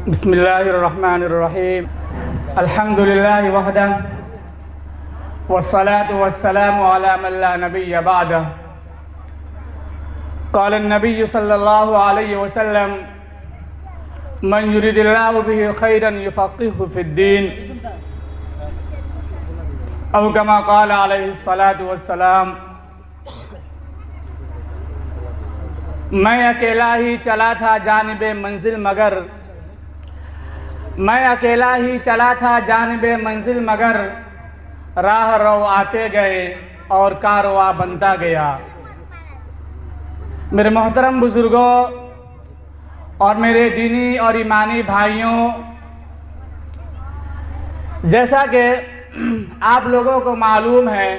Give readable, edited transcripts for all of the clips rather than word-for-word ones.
बिस्मिल्लाहिर्रहमानिर्रहीम। अल्हम्दुलिल्लाहि वहदह वस्सलातु वस्सलामु अला मन ला नबिय्य बअदह। क़ाल नबिय्यु सल्लल्लाहु अलैहि वसल्लम मन युरिदिल्लाहु बिही खैरन युफ़क़्क़िहु फ़िद्दीन औ कमा क़ाल अलैहि सलातु वस्सलाम। मैं अकेला ही चला था जानिबे मंजिल मगर मगर राह रो आते गए और कारवा बनता गया। मेरे मोहतरम बुज़ुर्गों और मेरे दीनी और ईमानी भाइयों, जैसा कि आप लोगों को मालूम है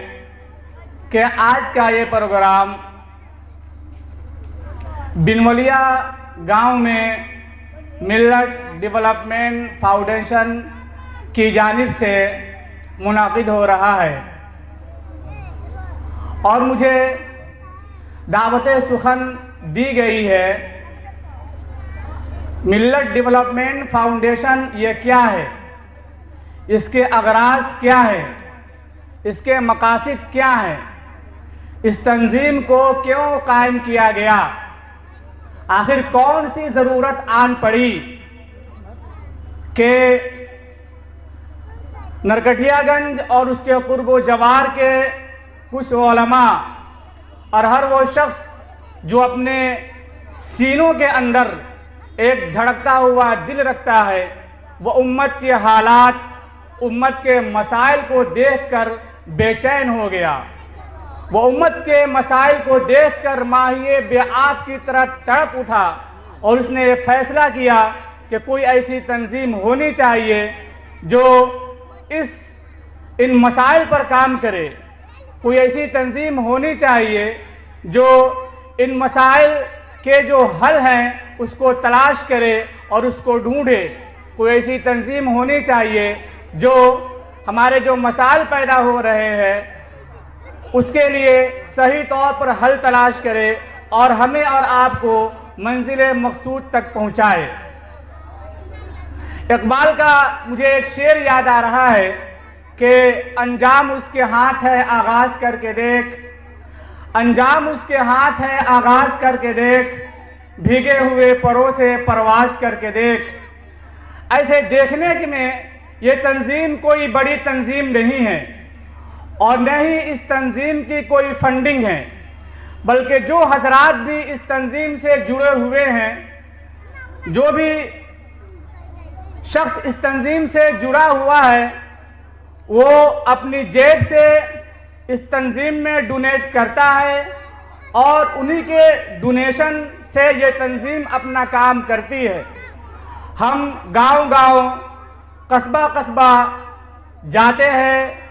कि आज का ये प्रोग्राम बिनवलिया गांव में मिल्लत डेवलपमेंट फाउंडेशन की जानिब से मुनाकिद हो रहा है और मुझे दावत सुखन दी गई है। मिल्लत डेवलपमेंट फाउंडेशन ये क्या है, इसके अगराज क्या है, इसके मकासद क्या हैं, इस तंजीम को क्यों कायम किया गया, आखिर कौन सी ज़रूरत आन पड़ी कि नरकटियागंज और उसके कुर्ब जवार के कुछ उलमा और हर वो शख्स जो अपने सीनों के अंदर एक धड़कता हुआ दिल रखता है, वो उम्मत के हालात, उम्मत के मसाइल को देखकर बेचैन हो गया। वो उम्मत के मसाइल को देखकर माहिए बेआब की तरह तड़प उठा और उसने ये फैसला किया कि कोई ऐसी तंजीम होनी चाहिए जो इन मसाइल पर काम करे। कोई ऐसी तंजीम होनी चाहिए जो इन मसाइल के जो हल हैं उसको तलाश करे और उसको ढूंढे। कोई ऐसी तंजीम होनी चाहिए जो हमारे जो मसाइल पैदा हो रहे हैं उसके लिए सही तौर पर हल तलाश करे और हमें और आपको मंजिल मकसूद तक पहुंचाए। इकबाल का मुझे एक शेर याद आ रहा है कि अंजाम उसके हाथ है आगाज़ करके देख, अंजाम उसके हाथ है आगाज़ करके देख, भीगे हुए परों से परवाज़ करके देख। ऐसे देखने में ये तंजीम कोई बड़ी तंजीम नहीं है और न ही इस तंजीम की कोई फंडिंग है, बल्कि जो हजरात भी इस तंजीम से जुड़े हुए हैं, जो भी शख्स इस तंजीम से जुड़ा हुआ है, वो अपनी जेब से इस तंजीम में डोनेट करता है और उन्हीं के डोनेशन से ये तंजीम अपना काम करती है। हम गांव-गांव, कस्बा-कस्बा जाते हैं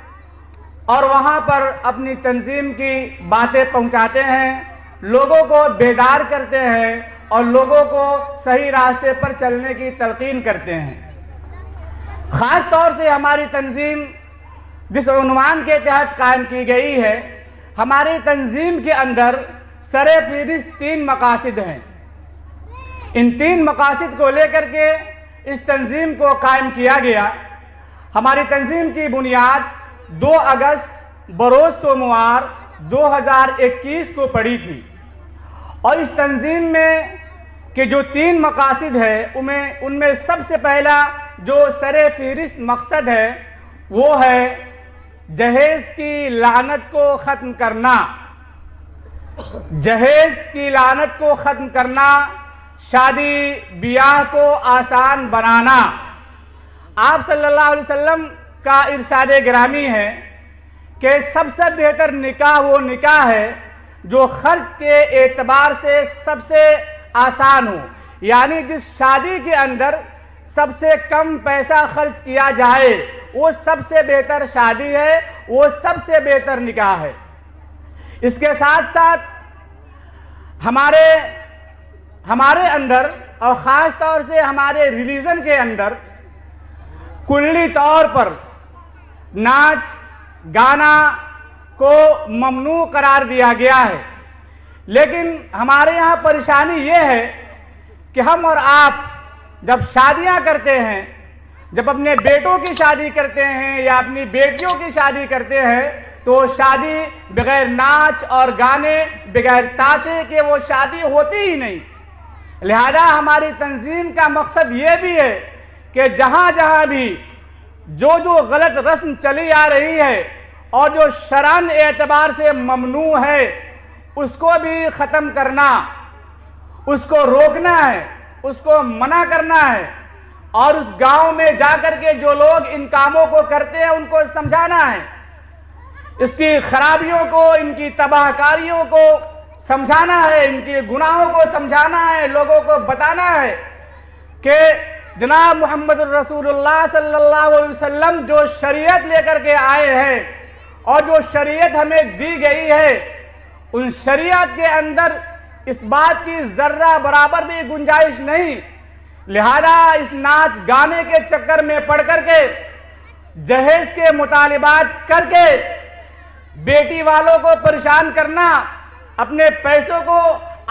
और वहाँ पर अपनी तंजीम की बातें पहुँचाते हैं, लोगों को बेदार करते हैं और लोगों को सही रास्ते पर चलने की तलकीन करते हैं। ख़ास तौर से हमारी तंजीम जिस उन्वान के तहत कायम की गई है, हमारी तंजीम के अंदर सरे फ़हरिस्त 3 मकासद हैं। इन 3 मकासद को लेकर के इस तंजीम को कायम किया गया। हमारी तंजीम की बुनियाद 2 अगस्त बरोज़ सोमवार 2021 को पड़ी थी और इस तंजीम में के जो 3 मकासद है उनमें सबसे पहला जो सरे फ़हरिस्त मकसद है वो है जहेज़ की लानत को ख़त्म करना। जहेज़ की लानत को ख़त्म करना, शादी ब्याह को आसान बनाना। आप सल्लल्लाहु अलैहि वसल्लम का इरशाद गिरामी है कि सबसे बेहतर निकाह वो निकाह है जो खर्च के एतबार से सबसे आसान हो, यानी जिस शादी के अंदर सबसे कम पैसा खर्च किया जाए वो सबसे बेहतर शादी है, वो सबसे बेहतर निकाह है। इसके साथ साथ हमारे अंदर और ख़ास तौर से हमारे रिलीजन के अंदर कुल्ली तौर पर नाच गाना को ममनू करार दिया गया है। लेकिन हमारे यहाँ परेशानी ये है कि हम और आप जब शादियां करते हैं, जब अपने बेटों की शादी करते हैं या अपनी बेटियों की शादी करते हैं, तो शादी बगैर नाच और गाने, बगैर ताशे के वो शादी होती ही नहीं। लिहाजा हमारी तंजीम का मकसद ये भी है कि जहाँ जहाँ भी जो गलत रस्म चली आ रही है और जो शरअन एतबार से ममनू है, उसको भी ख़त्म करना, उसको रोकना है, उसको मना करना है। और उस गांव में जाकर के जो लोग इन कामों को करते हैं उनको समझाना है, इसकी खराबियों को, इनकी तबाहकारियों को समझाना है, इनके गुनाहों को समझाना है, लोगों को बताना है कि जनाब मोहम्मद रसूलुल्लाह सल्लल्लाहु अलैहि वसल्लम जो शरीयत लेकर के आए हैं और जो शरीयत हमें दी गई है, उन शरीयत के अंदर इस बात की ज़र्रा बराबर भी गुंजाइश नहीं। लिहाजा इस नाच गाने के चक्कर में पड़ करके, जहेज के मुतालिबात करके बेटी वालों को परेशान करना, अपने पैसों को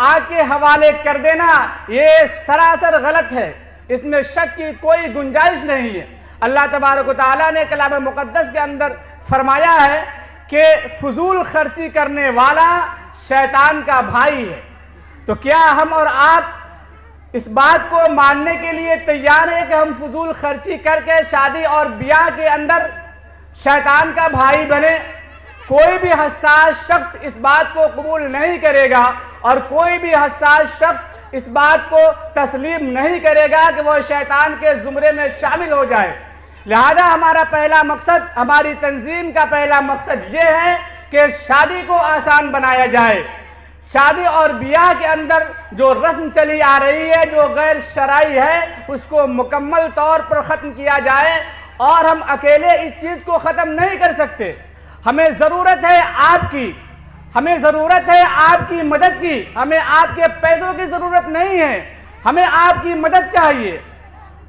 आग के हवाले कर देना, ये सरासर गलत है। इसमें शक की कोई गुंजाइश नहीं है। अल्लाह तबारक व तआला ने कलाम मुक़द्दस के अंदर फरमाया है कि फजूल खर्ची करने वाला शैतान का भाई है। तो क्या हम और आप इस बात को मानने के लिए तैयार है कि हम फजूल खर्ची करके शादी और ब्याह के अंदर शैतान का भाई बने? कोई भी हसास शख्स इस बात को कबूल नहीं करेगा और कोई भी हसास शख्स इस बात को तस्लीम नहीं करेगा कि वह शैतान के ज़ुमरे में शामिल हो जाए। लिहाजा हमारा पहला मकसद, हमारी तंजीम का पहला मकसद ये है कि शादी को आसान बनाया जाए। शादी और ब्याह के अंदर जो रस्म चली आ रही है, जो गैर शरई है, उसको मुकम्मल तौर पर ख़त्म किया जाए। और हम अकेले इस चीज़ को ख़त्म नहीं कर सकते। हमें ज़रूरत है आपकी, हमें ज़रूरत है आपकी मदद की। हमें आपके पैसों की ज़रूरत नहीं है, हमें आपकी मदद चाहिए,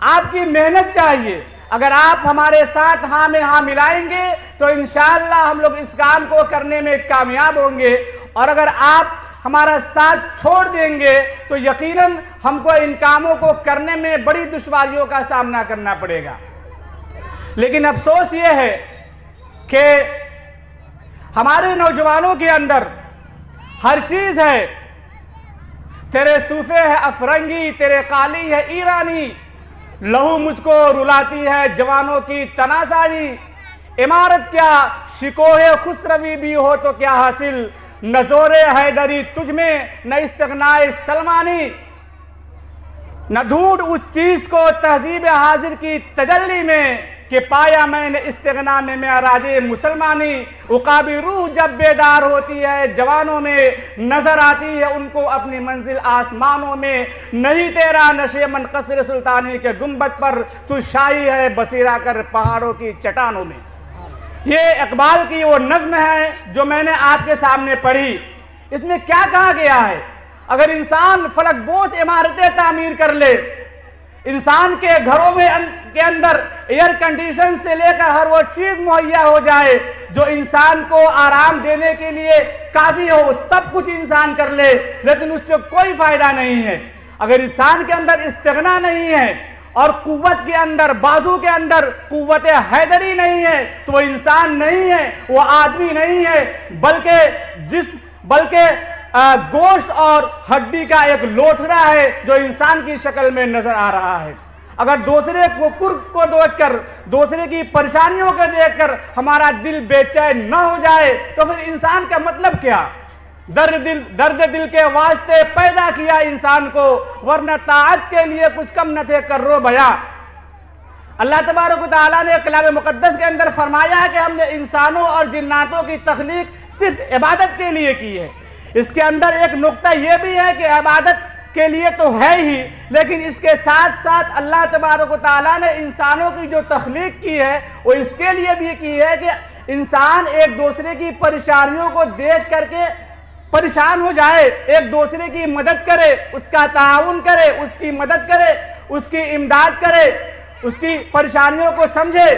आपकी मेहनत चाहिए। अगर आप हमारे साथ हाँ में हाँ मिलाएंगे तो इंशाअल्लाह हम लोग इस काम को करने में कामयाब होंगे। और अगर आप हमारा साथ छोड़ देंगे तो यकीनन हमको इन कामों को करने में बड़ी दुश्वारियों का सामना करना पड़ेगा। लेकिन अफसोस ये है कि हमारे नौजवानों के अंदर हर चीज़ है। तेरे सूफे है अफरंगी, तेरे काली है ईरानी, लहू मुझको रुलाती है जवानों की तनाज़ानी। इमारत क्या शिकोहे खुसरवी भी हो तो क्या हासिल, नजोरे हैदरी तुझ में न इस्तिग़नाए सलमानी। न ढूंढ उस चीज़ को तहजीब हाजिर की तजल्ली में कि पाया मैंने इस्तिग़ना में मेराजे मुसलमानी। उकाबी रूह जब बेदार होती है जवानों में, नजर आती है उनको अपनी मंजिल आसमानों में। नहीं तेरा नशे मन कसर सुल्तानी के गुंबद पर, तू शाही है बसीरा कर पहाड़ों की चट्टानों में। ये इकबाल की वो नज़्म है जो मैंने आपके सामने पढ़ी। इसमें क्या कहा गया है? अगर इंसान फलकबोस इमारतें तामीर कर ले, इंसान के घरों में के अंदर एयर कंडीशन से लेकर हर वो चीज़ मुहैया हो जाए जो इंसान को आराम देने के लिए काफ़ी हो, सब कुछ इंसान कर ले, लेकिन उससे कोई फ़ायदा नहीं है। अगर इंसान के अंदर इस्तिग़ना नहीं है और कुव्वत के अंदर, बाजू के अंदर कुव्वत हैदरी नहीं है तो वो इंसान नहीं है, वो आदमी नहीं है, बल्कि गोश्त और हड्डी का एक लोथड़ा है जो इंसान की शक्ल में नजर आ रहा है। अगर दूसरे को कुर्ब को देखकर, दूसरे की परेशानियों को देखकर हमारा दिल बेचैन न हो जाए तो फिर इंसान का मतलब क्या? दर्द दिल के वास्ते पैदा किया इंसान को, वरना ताअत के लिए कुछ कम न थे कर्रो बया। अल्लाह तबारक व तआला ने कलाम मुक़द्दस के अंदर फरमाया है कि हमने इंसानों और जिन्नातों की तख्लीक सिर्फ इबादत के लिए की है। इसके अंदर एक नुक्ता यह भी है कि इबादत के लिए तो है ही, लेकिन इसके साथ साथ अल्लाह तबारक व तआला ने इंसानों की जो तख्लीक की है वो इसके लिए भी की है कि इंसान एक दूसरे की परेशानियों को देख करके परेशान हो जाए, एक दूसरे की मदद करे, उसका ताउन करे, उसकी मदद करे, उसकी इमदाद करे, उसकी परेशानियों को समझे।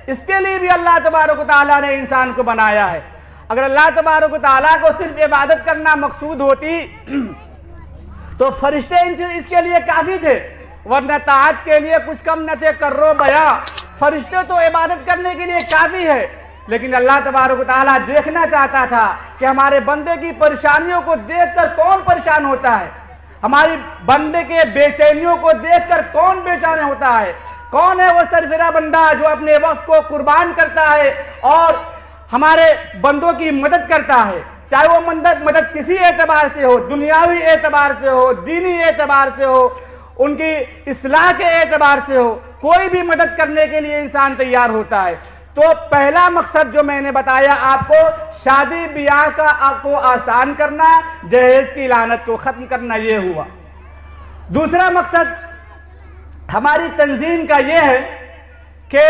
इसके लिए भी अल्लाह तबारक व तआला ने इंसान को बनाया है। अगर अल्लाह तबारक व तआला को सिर्फ इबादत करना मकसूद होती तो फरिश्ते इसके लिए काफ़ी थे। वरना ताअत के लिए कुछ कम न थे कर्रो बया। फरिश्ते तो इबादत करने के लिए काफ़ी है, लेकिन अल्लाह तबारक व तआला देखना चाहता था कि हमारे बंदे की परेशानियों को देखकर कौन परेशान होता है, हमारी बंदे के बेचैनियों को देखकर कौन बेचैन होता है। कौन है वो सरफिरा बंदा जो अपने वक्त को कुर्बान करता है और हमारे बंदों की मदद करता है, चाहे वो मदद किसी एतबार से हो, दुनियावी एतबार से हो, दीनी एतबार से हो, उनकी इस्लाह के एतबार से हो, कोई भी मदद करने के लिए इंसान तैयार होता है। तो पहला मकसद जो मैंने बताया आपको, शादी ब्याह का आपको आसान करना, जहेज की लानत को ख़त्म करना, ये हुआ। दूसरा मकसद हमारी तंजीम का ये है कि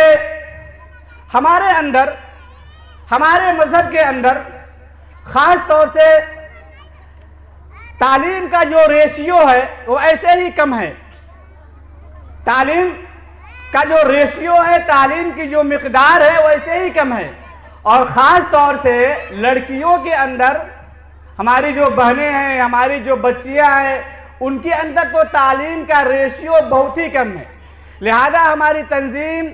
हमारे अंदर, हमारे मज़हब के अंदर ख़ास तौर से तालीम का जो रेशियो है वो ऐसे ही कम है। तालीम का जो रेशियो है, तालीम की जो मिक़दार है वो ऐसे ही कम है। और ख़ास तौर से लड़कियों के अंदर, हमारी जो बहनें हैं, हमारी जो बच्चियां हैं, उनके अंदर तो तालीम का रेशियो बहुत ही कम है। लिहाजा हमारी तंजीम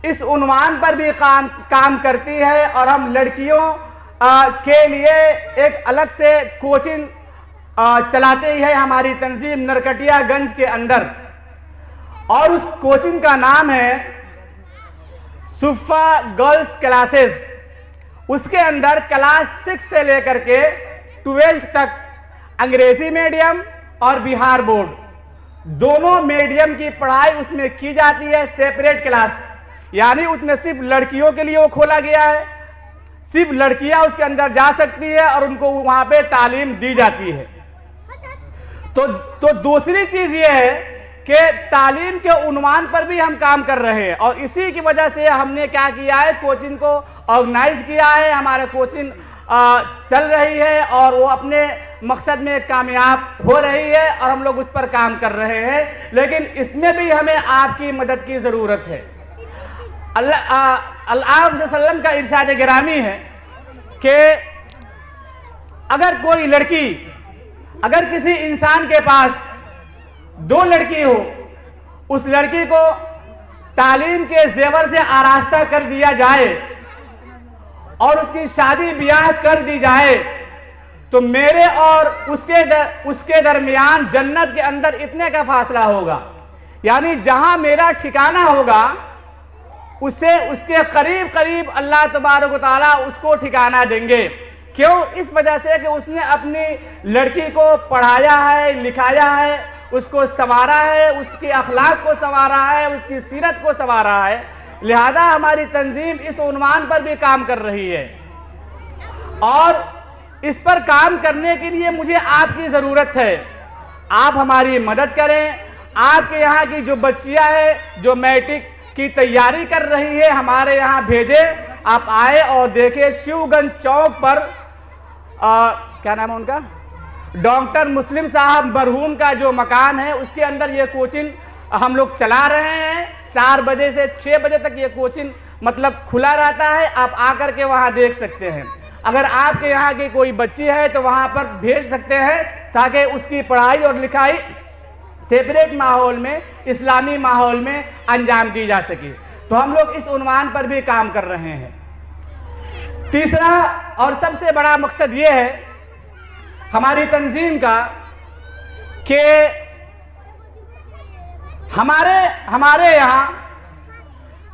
इस उन्वान पर भी काम करती है और हम लड़कियों के लिए एक अलग से कोचिंग चलाते ही है हमारी तंजीम नरकटियागंज के अंदर, और उस कोचिंग का नाम है सुफ़ा गर्ल्स क्लासेस। उसके अंदर क्लास 6 से लेकर के 12th तक अंग्रेज़ी मीडियम और बिहार बोर्ड दोनों मीडियम की पढ़ाई उसमें की जाती है। सेपरेट क्लास, यानी उसमें सिर्फ लड़कियों के लिए वो खोला गया है, सिर्फ लड़कियां उसके अंदर जा सकती है और उनको वहां पे तालीम दी जाती है। तो दूसरी चीज़ ये है कि तालीम के उन्वान पर भी हम काम कर रहे हैं, और इसी की वजह से हमने क्या किया है, कोचिंग को ऑर्गेनाइज किया है। हमारा कोचिंग चल रही है और वो अपने मकसद में कामयाब हो रही है और हम लोग उस पर काम कर रहे हैं, लेकिन इसमें भी हमें आपकी मदद की ज़रूरत है। अल्लाह वसल्लम का इरशाद गिरामी है कि अगर कोई लड़की, अगर किसी इंसान के पास 2 लड़की हो, उस लड़की को तालीम के जेवर से आरास्ता कर दिया जाए और उसकी शादी ब्याह कर दी जाए, तो मेरे और उसके दरमियान जन्नत के अंदर इतने का फासला होगा। यानी जहां मेरा ठिकाना होगा उससे उसके करीब करीब अल्लाह तबारक व तआला उसको ठिकाना देंगे। क्यों? इस वजह से कि उसने अपनी लड़की को पढ़ाया है, लिखाया है, उसको संवारा है, उसके अखलाक को संवारा है, उसकी सीरत को संवारा है। लिहाजा हमारी तंजीम इस उन्वान पर भी काम कर रही है और इस पर काम करने के लिए मुझे आपकी ज़रूरत है। आप हमारी मदद करें। आपके यहाँ की जो बच्चियाँ हैं जो मैट्रिक की तैयारी कर रही है, हमारे यहाँ भेजें। आप आए और देखें, शिवगंज चौक पर क्या नाम है उनका, डॉक्टर मुस्लिम साहब मरहूम का जो मकान है उसके अंदर ये कोचिंग हम लोग चला रहे हैं। 4 बजे से 6 बजे तक ये कोचिंग मतलब खुला रहता है। आप आकर के वहाँ देख सकते हैं। अगर आपके यहाँ की कोई बच्ची है तो वहाँ पर भेज सकते हैं ताकि उसकी पढ़ाई और लिखाई सेपरेट माहौल में, इस्लामी माहौल में अंजाम दी जा सके। तो हम लोग इस उन्वान पर भी काम कर रहे हैं। तीसरा और सबसे बड़ा मकसद ये है हमारी तंजीम का कि हमारे यहाँ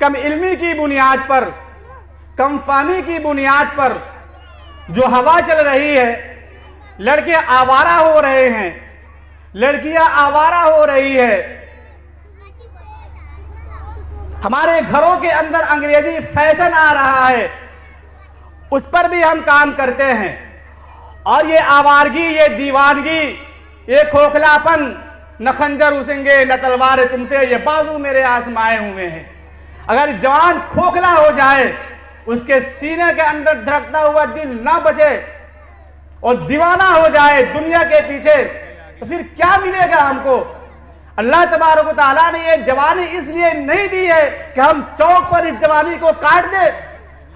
कम इल्मी की बुनियाद पर, कम फहमी की बुनियाद पर जो हवा चल रही है, लड़के आवारा हो रहे हैं, लड़कियां आवारा हो रही है। हमारे घरों के अंदर अंग्रेजी फैशन आ रहा है, उस पर भी हम काम करते हैं। और ये आवारगी, ये दीवानगी, ये खोखलापन, न खंजर उसेंगे न तलवार तुमसे, ये बाजू मेरे आजमाए हुए हैं। अगर जवान खोखला हो जाए, उसके सीने के अंदर धड़कता हुआ दिल ना बचे और दीवाना हो जाए दुनिया के पीछे, तो फिर क्या मिलेगा हमको? अल्लाह तबारक व तआला ने ये जवानी इसलिए नहीं दी है कि हम चौक पर इस जवानी को काट दे।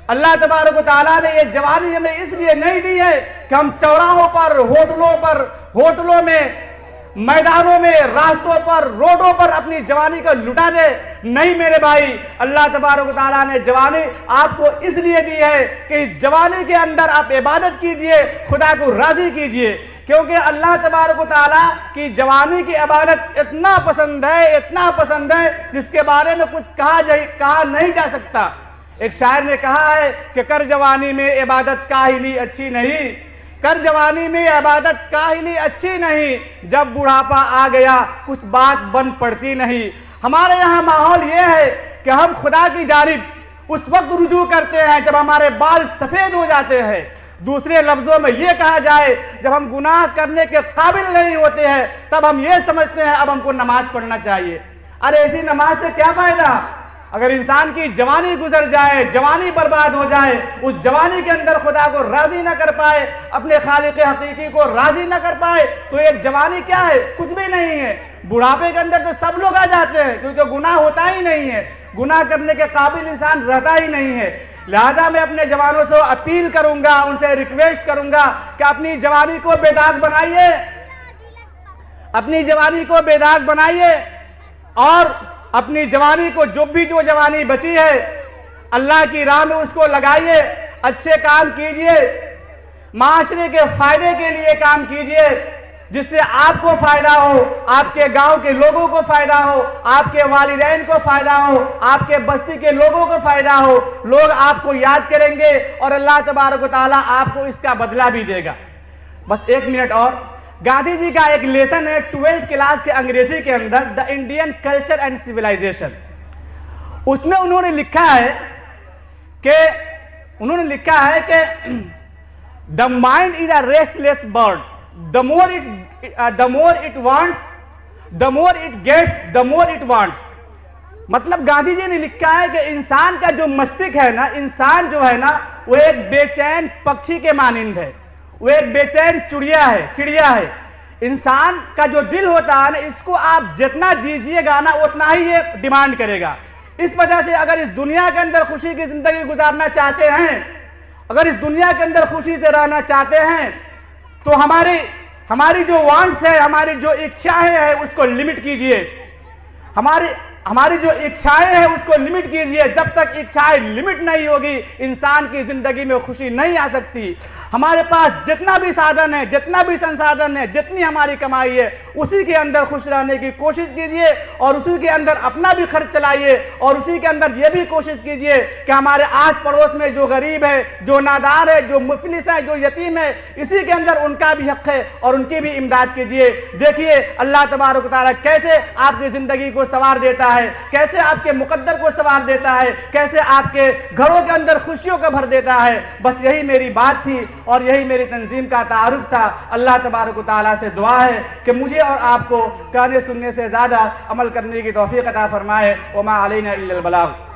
अल्लाह तबारक व तआला ने ये जवानी हमें इसलिए नहीं दी है कि हम चौराहों पर, होटलों में मैदानों में, रास्तों पर, रोडों पर अपनी जवानी को लुटा दे। नहीं मेरे भाई, अल्लाह तबारक व तआला ने जवानी आपको इसलिए दी है कि इस जवानी के अंदर आप इबादत कीजिए, खुदा को राजी कीजिए, क्योंकि अल्लाह तबारक व तआला की जवानी की इबादत इतना पसंद है जिसके बारे में कुछ कहा नहीं जा सकता। एक शायर ने कहा है कि कर जवानी में इबादत काहिली अच्छी नहीं, कर जवानी में इबादत काहिली अच्छी नहीं, जब बुढ़ापा आ गया कुछ बात बन पड़ती नहीं। हमारे यहाँ माहौल ये है कि हम खुदा की जानिब उस वक्त रुजू करते हैं जब हमारे बाल सफ़ेद हो जाते हैं। दूसरे लफ्ज़ों में ये कहा जाए, जब हम गुनाह करने के काबिल नहीं होते हैं तब हम ये समझते हैं अब हमको नमाज पढ़ना चाहिए। अरे ऐसी नमाज से क्या फ़ायदा? अगर इंसान की जवानी गुजर जाए, जवानी बर्बाद हो जाए, उस जवानी के अंदर खुदा को राज़ी ना कर पाए, अपने खालिक हकीकी को राज़ी ना कर पाए, तो एक जवानी क्या है? कुछ भी नहीं है। बुढ़ापे के अंदर तो सब लोग आ जाते हैं क्योंकि गुनाह होता ही नहीं है, गुनाह करने के काबिल इंसान रहता ही नहीं है। लिहाजा मैं अपने जवानों से अपील करूंगा, उनसे रिक्वेस्ट करूंगा कि अपनी जवानी को बेदाग बनाइए, अपनी जवानी को बेदाग बनाइए और अपनी जवानी को जो जवानी बची है अल्लाह की राह में उसको लगाइए, अच्छे काम कीजिए, माशरे के फायदे के लिए काम कीजिए, जिससे आपको फायदा हो, आपके गांव के लोगों को फायदा हो, आपके वालिदैन को फायदा हो, आपके बस्ती के लोगों को फायदा हो। लोग आपको याद करेंगे और अल्लाह तबारक व तआला आपको इसका बदला भी देगा। बस 1 मिनट और। गांधी जी का एक लेसन है 12th क्लास के अंग्रेजी के अंदर, the Indian culture and civilisation. उसमें उन्होंने लिखा है कि the mind is a restless bird, the more it wants, the more it gets, the more it wants. मतलब गांधी जी ने लिखा है कि इंसान का जो मस्तिष्क है ना, इंसान जो है ना, वो एक बेचैन पक्षी के मानिंद है, वो एक बेचैन चिड़िया है। इंसान का जो दिल होता है ना, इसको आप जितना दीजिएगा ना उतना ही ये डिमांड करेगा। इस वजह से अगर इस दुनिया के अंदर खुशी की जिंदगी गुजारना चाहते हैं, अगर इस दुनिया के अंदर खुशी से रहना चाहते हैं, तो हमारी जो वांट्स है, हमारी जो इच्छाएं हैं उसको लिमिट कीजिए। हमारी जो इच्छाएं हैं उसको लिमिट कीजिए। जब तक इच्छाएं लिमिट नहीं होगी इंसान की जिंदगी में खुशी नहीं आ सकती। हमारे पास जितना भी साधन है, जितना भी संसाधन है, जितनी हमारी कमाई है, उसी के अंदर खुश रहने की कोशिश कीजिए और उसी के अंदर अपना भी खर्च चलाइए और उसी के अंदर ये भी कोशिश कीजिए कि हमारे आस पड़ोस में जो गरीब है, जो नादार है, जो मुफलिस है, जो यतीम है, इसी के अंदर उनका भी हक है और उनकी भी इमदाद कीजिए। देखिए अल्लाह तबारक व तआला कैसे आपकी ज़िंदगी को संवार देता है, कैसे आपके मुकद्दर को संवार देता है, कैसे आपके घरों के अंदर खुशियों को भर देता है। बस यही मेरी बात थी और यही मेरी तंजीम का तारुफ था। अल्लाह तबारक व तआला से दुआ है कि मुझे और आपको कहने सुनने से ज़्यादा अमल करने की तौफीक अता फरमाए। वमा अलैना इल्लल बलाग।